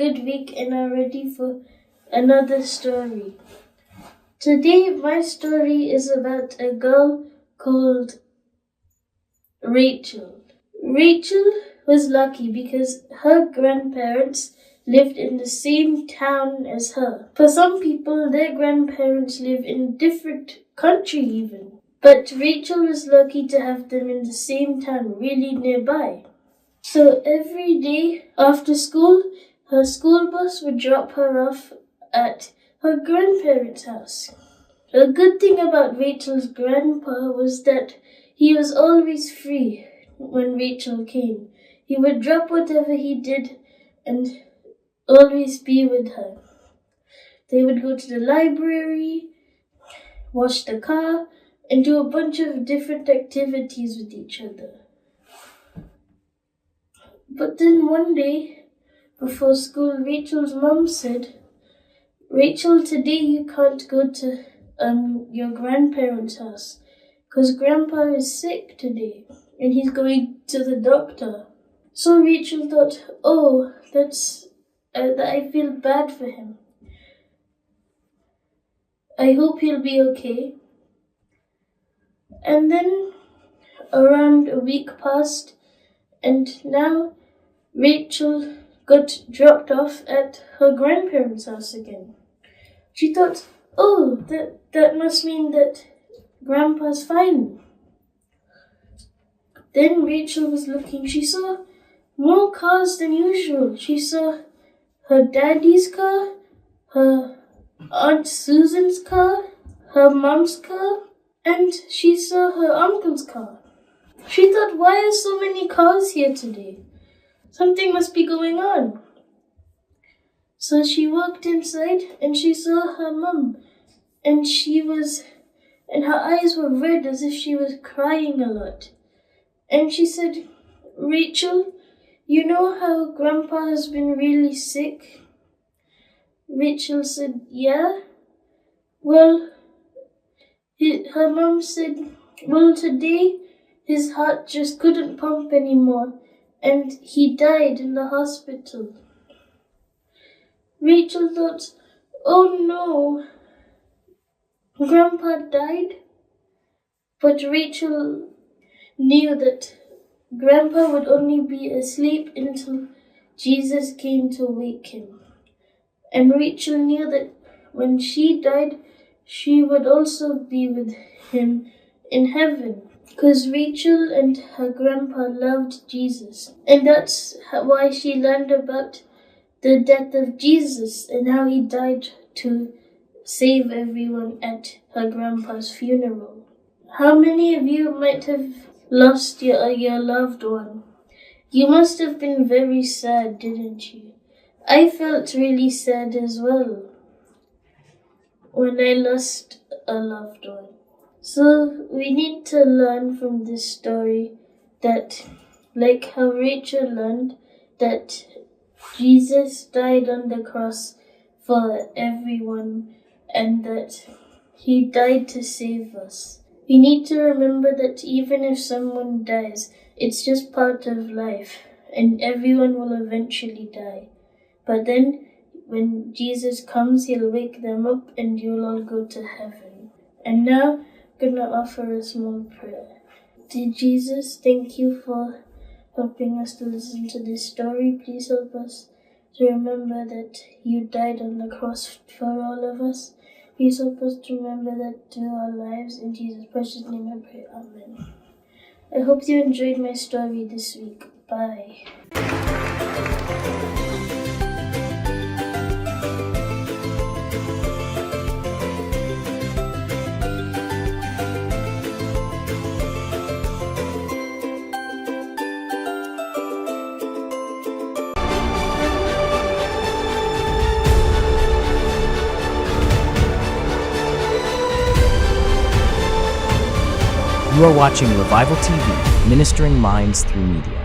good week and are ready for another story. Today, my story is about a girl called Rachel. Rachel was lucky because her grandparents lived in the same town as her. For some people, their grandparents live in a different country even. But Rachel was lucky to have them in the same town, really nearby. So every day after school, her school bus would drop her off at her grandparents' house. A good thing about Rachel's grandpa was that he was always free when Rachel came. He would drop whatever he did and always be with her. They would go to the library, wash the car, and do a bunch of different activities with each other. But then one day, before school, Rachel's mom said, "Rachel, today you can't go to your grandparents' house because Grandpa is sick today and he's going to the doctor." So Rachel thought, "Oh, I feel bad for him. I hope he'll be okay." And then around a week passed, and now Rachel got dropped off at her grandparents' house again. She thought, "Oh, that must mean that Grandpa's fine." Then Rachel was looking. She saw more cars than usual. She saw her daddy's car, her Aunt Susan's car, her mom's car, and she saw her uncle's car. She thought, "Why are so many cars here today? Something must be going on." So she walked inside and she saw her mum, and her eyes were red as if she was crying a lot. And she said, "Rachel, you know how Grandpa has been really sick?" Rachel said, "Yeah." Well, her mum said, "Well, today his heart just couldn't pump anymore and he died in the hospital." Rachel thought, "Oh no, Grandpa died?" But Rachel knew that Grandpa would only be asleep until Jesus came to wake him. And Rachel knew that when she died, she would also be with him in heaven. Because Rachel and her grandpa loved Jesus. And that's why she learned about the death of Jesus and how he died to save everyone at her grandpa's funeral. How many of you might have lost your loved one? You must have been very sad, didn't you? I felt really sad as well when I lost a loved one. So we need to learn from this story that, like how Rachel learned, that Jesus died on the cross for everyone and that he died to save us. We need to remember that even if someone dies, it's just part of life and everyone will eventually die. But then when Jesus comes, he'll wake them up and you'll all go to heaven. And now I'm going to offer a small prayer. Dear Jesus, thank you for helping us to listen to this story. Please help us to remember that you died on the cross for all of us. Please help us to remember that to our lives. In Jesus' precious name I pray. Amen. I hope you enjoyed my story this week. Bye. You are watching Revival TV, ministering minds through media.